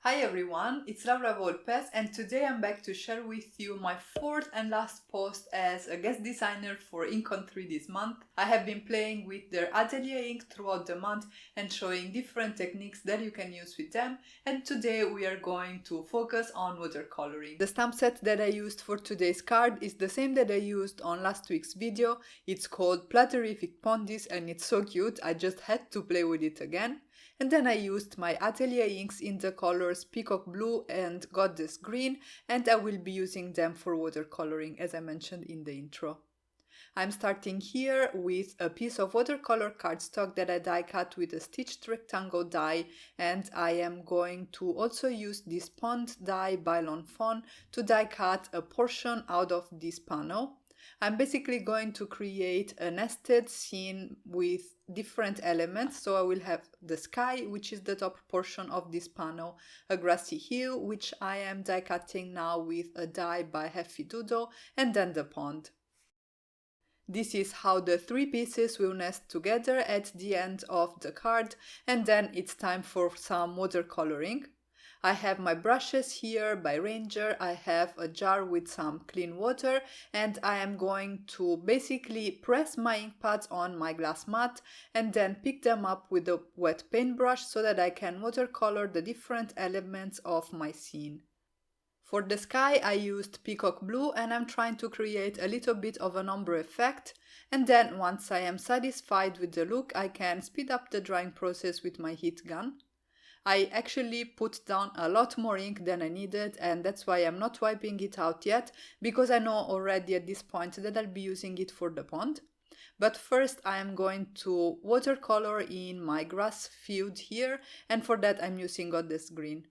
Hi everyone, it's Laura Volpes and today I'm back to share with you my fourth and last post as a guest designer for InkOn3 this month. I have been playing with their Atelier ink throughout the month and showing different techniques that you can use with them, and today we are going to focus on watercoloring. The stamp set that I used for today's card is the same that I used on last week's video. It's called Platy-rific Pondies and it's so cute, I just had to play with it again. And then I used my Atelier inks in the colors Peacock Blue and Goddess Green, and I will be using them for watercoloring as I mentioned in the intro. I'm starting here with a piece of watercolor cardstock that I die cut with a stitched rectangle die, and I am going to also use this Pond die by Fawn to die cut a portion out of this panel. I'm basically going to create a nested scene with different elements. So I will have the sky, which is the top portion of this panel, a grassy hill, which I am die cutting now with a die by Heffy Doodle, and then the pond. This is how the three pieces will nest together at the end of the card, and then it's time for some watercoloring. I have my brushes here by Ranger, I have a jar with some clean water, and I am going to basically press my ink pads on my glass mat and then pick them up with a wet paintbrush so that I can watercolor the different elements of my scene. For the sky I used Peacock Blue and I'm trying to create a little bit of an ombre effect, and then once I am satisfied with the look I can speed up the drying process with my heat gun. I actually put down a lot more ink than I needed, and that's why I'm not wiping it out yet, because I know already at this point that I'll be using it for the pond. But first I am going to watercolor in my grass field here, and for that I'm using Goddess Green.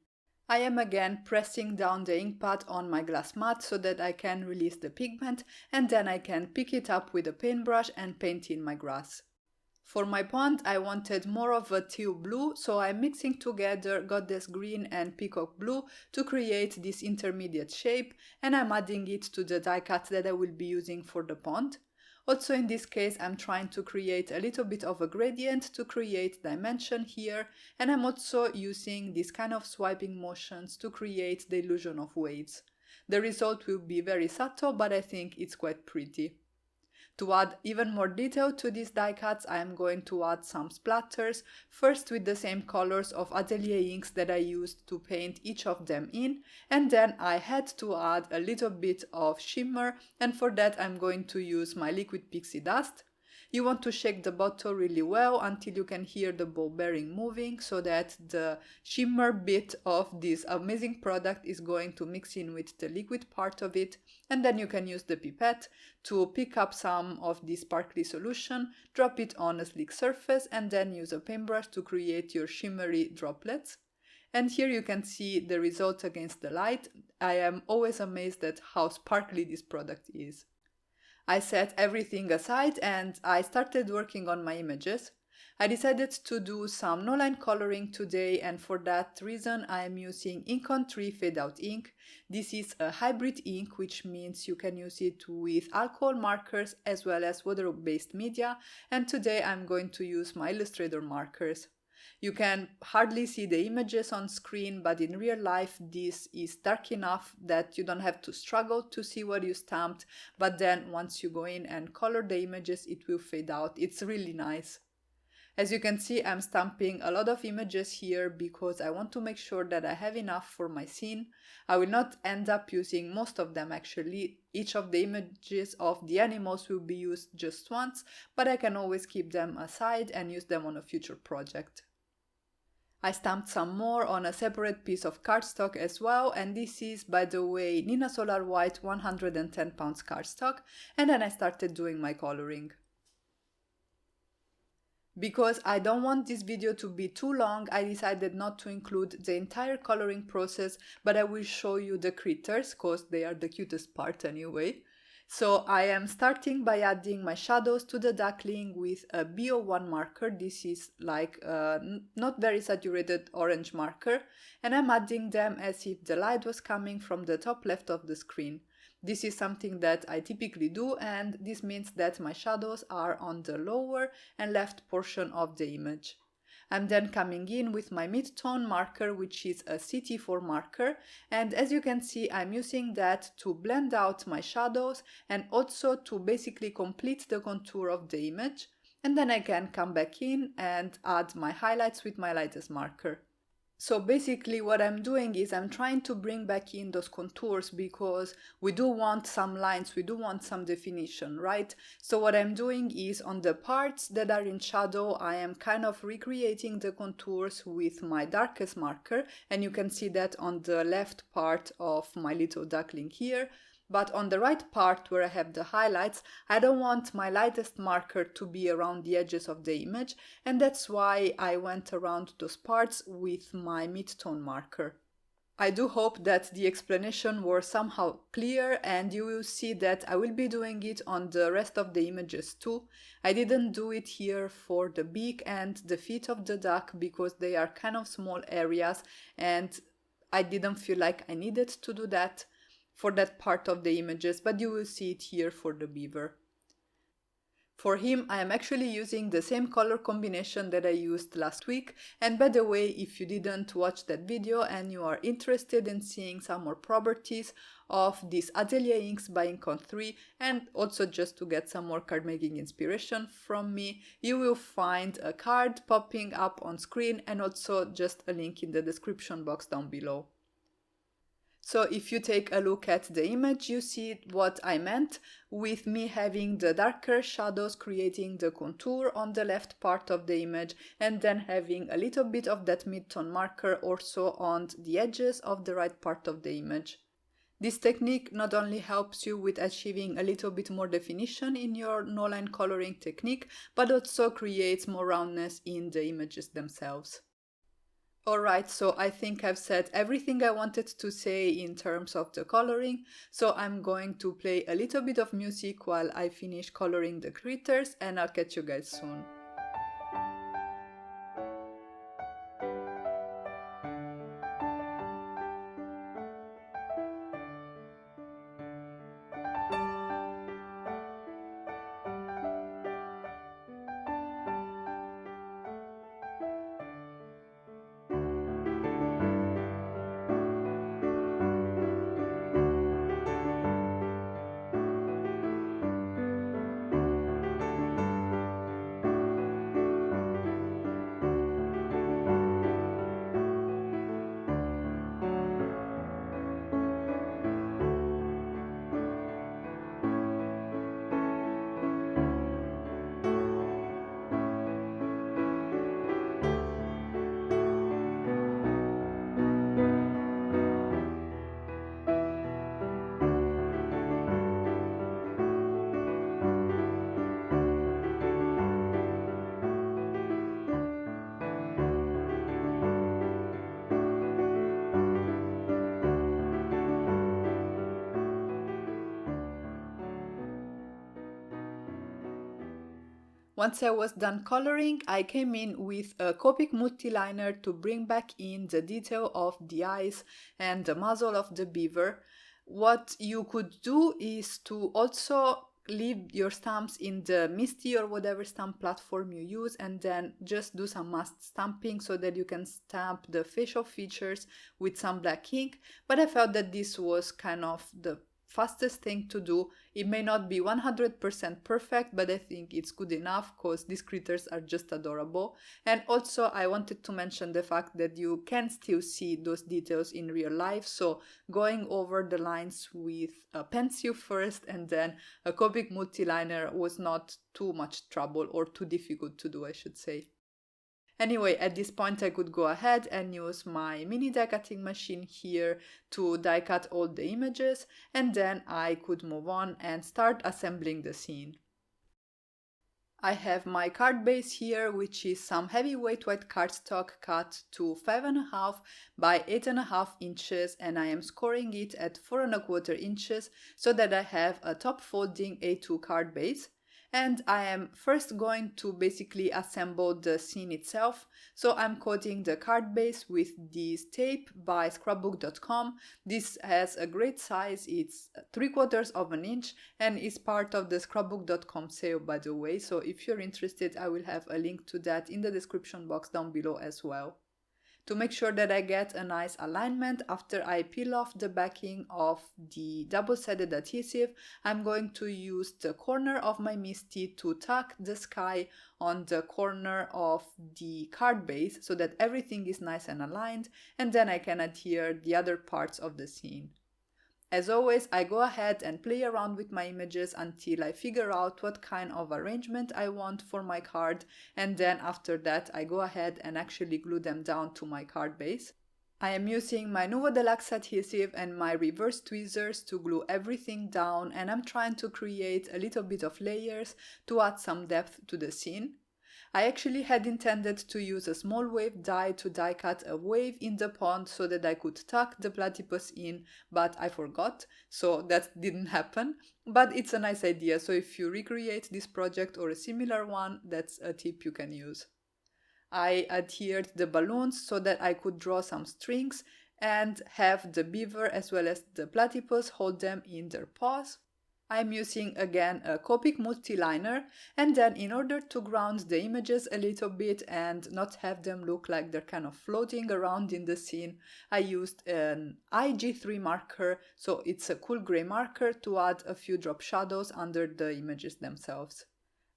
I am again pressing down the ink pad on my glass mat so that I can release the pigment, and then I can pick it up with a paintbrush and paint in my grass. For my pond I wanted more of a teal blue, so I'm mixing together Goddess Green and Peacock Blue to create this intermediate shape, and I'm adding it to the die cut that I will be using for the pond. Also in this case I'm trying to create a little bit of a gradient to create dimension here, and I'm also using this kind of swiping motions to create the illusion of waves. The result will be very subtle, but I think it's quite pretty. To add even more detail to these die cuts, I am going to add some splatters, first with the same colors of Atelier inks that I used to paint each of them in, and then I had to add a little bit of shimmer, and for that I'm going to use my liquid pixie dust. You want to shake the bottle really well until you can hear the ball bearing moving, so that the shimmer bit of this amazing product is going to mix in with the liquid part of it, and then you can use the pipette to pick up some of this sparkly solution, drop it on a sleek surface, and then use a paintbrush to create your shimmery droplets. And here you can see the results against the light. I am always amazed at how sparkly this product is. I set everything aside and I started working on my images. I decided to do some no line coloring today, and for that reason I am using InkOn3 Fadeout ink. This is a hybrid ink, which means you can use it with alcohol markers as well as water-based media, and today I'm going to use my Illustrator markers. You can hardly see the images on screen, but in real life this is dark enough that you don't have to struggle to see what you stamped, but then once you go in and color the images it will fade out. It's really nice. As you can see, I'm stamping a lot of images here because I want to make sure that I have enough for my scene. I will not end up using most of them actually. Each of the images of the animals will be used just once, but I can always keep them aside and use them on a future project. I stamped some more on a separate piece of cardstock as well, and this is, by the way, Neenah Solar White 110 pounds cardstock, and then I started doing my coloring. Because I don't want this video to be too long, I decided not to include the entire coloring process, but I will show you the critters, cause they are the cutest part anyway. So I am starting by adding my shadows to the duckling with a B01 marker. This is like a not very saturated orange marker, and I'm adding them as if the light was coming from the top left of the screen. This is something that I typically do, and this means that my shadows are on the lower and left portion of the image. I'm then coming in with my mid-tone marker, which is a CT4 marker, and as you can see, I'm using that to blend out my shadows and also to basically complete the contour of the image. And then I can come back in and add my highlights with my lightest marker. So basically what I'm doing is I'm trying to bring back in those contours because we do want some lines, we do want some definition, right? So what I'm doing is on the parts that are in shadow, I am kind of recreating the contours with my darkest marker, and you can see that on the left part of my little duckling here. But on the right part where I have the highlights, I don't want my lightest marker to be around the edges of the image, and that's why I went around those parts with my mid-tone marker. I do hope that the explanation was somehow clear, and you will see that I will be doing it on the rest of the images too. I didn't do it here for the beak and the feet of the duck because they are kind of small areas and I didn't feel like I needed to do that for that part of the images, but you will see it here for the beaver. For him, I am actually using the same color combination that I used last week, and by the way, if you didn't watch that video and you are interested in seeing some more properties of these Atelier inks by InkOn3 and also just to get some more card making inspiration from me, you will find a card popping up on screen and also just a link in the description box down below. So if you take a look at the image, you see what I meant with me having the darker shadows creating the contour on the left part of the image and then having a little bit of that mid-tone marker also on the edges of the right part of the image. This technique not only helps you with achieving a little bit more definition in your no-line coloring technique, but also creates more roundness in the images themselves. Alright, so I think I've said everything I wanted to say in terms of the coloring, so I'm going to play a little bit of music while I finish coloring the critters, and I'll catch you guys soon. Once I was done coloring, I came in with a Copic multi-liner to bring back in the detail of the eyes and the muzzle of the beaver. What you could do is to also leave your stamps in the Misty or whatever stamp platform you use and then just do some masked stamping so that you can stamp the facial features with some black ink, but I felt that this was kind of the fastest thing to do. It may not be 100% perfect, but I think it's good enough because these critters are just adorable. And also I wanted to mention the fact that you can still see those details in real life, so going over the lines with a pencil first and then a Copic multi-liner was not too much trouble, or too difficult to do, I should say. Anyway, at this point I could go ahead and use my mini die cutting machine here to die cut all the images, and then I could move on and start assembling the scene. I have my card base here, which is some heavyweight white cardstock cut to 5.5 by 8.5 inches, and I am scoring it at 4.25 inches so that I have a top folding A2 card base. and I am first going to basically assemble the scene itself. So I'm coating the card base with this tape by scrapbook.com. This has a great size, it's 3/4 of an inch and is part of the scrapbook.com sale, by the way. So if you're interested, I will have a link to that in the description box down below as well. To make sure that I get a nice alignment, after I peel off the backing of the double-sided adhesive, I'm going to use the corner of my Misty to tuck the sky on the corner of the card base so that everything is nice and aligned, and then I can adhere the other parts of the scene. As always, I go ahead and play around with my images until I figure out what kind of arrangement I want for my card, and then after that I go ahead and actually glue them down to my card base. I am using my Nuvo Deluxe adhesive and my reverse tweezers to glue everything down, and I'm trying to create a little bit of layers to add some depth to the scene. I actually had intended to use a small wave die to die cut a wave in the pond so that I could tuck the platypus in, but I forgot, so that didn't happen. But it's a nice idea, so if you recreate this project or a similar one, that's a tip you can use. I adhered the balloons so that I could draw some strings and have the beaver as well as the platypus hold them in their paws. I'm using again a Copic multi-liner, and then in order to ground the images a little bit and not have them look like they're kind of floating around in the scene, I used an IG3 marker, so it's a cool gray marker to add a few drop shadows under the images themselves.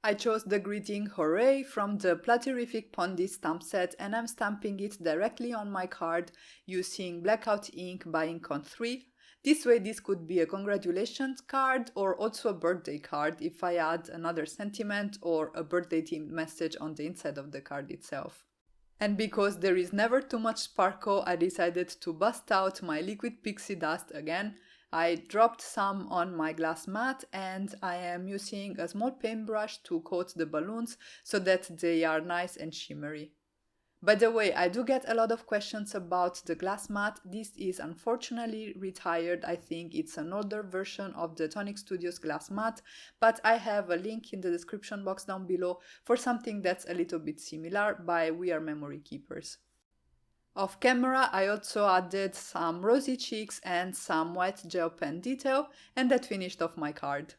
I chose the greeting Hooray from the Platy-rific Pondies stamp set, and I'm stamping it directly on my card using Blackout ink by InkOn3. This way this could be a congratulations card or also a birthday card if I add another sentiment or a birthday themed message on the inside of the card itself. And because there is never too much sparkle, I decided to bust out my liquid pixie dust again. I dropped some on my glass mat and I am using a small paintbrush to coat the balloons so that they are nice and shimmery. By the way, I do get a lot of questions about the glass mat. This is unfortunately retired. I think it's an older version of the Tonic Studios glass mat, but I have a link in the description box down below for something that's a little bit similar by We Are Memory Keepers. Off camera, I also added some rosy cheeks and some white gel pen detail, and that finished off my card.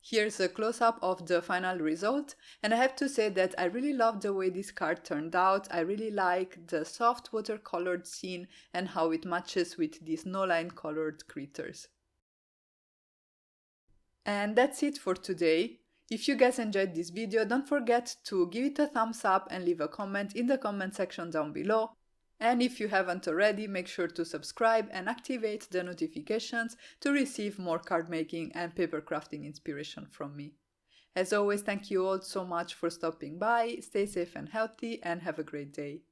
Here's a close-up of the final result, and I have to say that I really love the way this card turned out. I really like the soft watercolored scene and how it matches with these no-line colored critters. And that's it for today. If you guys enjoyed this video, don't forget to give it a thumbs up and leave a comment in the comment section down below. And if you haven't already, make sure to subscribe and activate the notifications to receive more card making and paper crafting inspiration from me. As always, thank you all so much for stopping by, stay safe and healthy, and have a great day.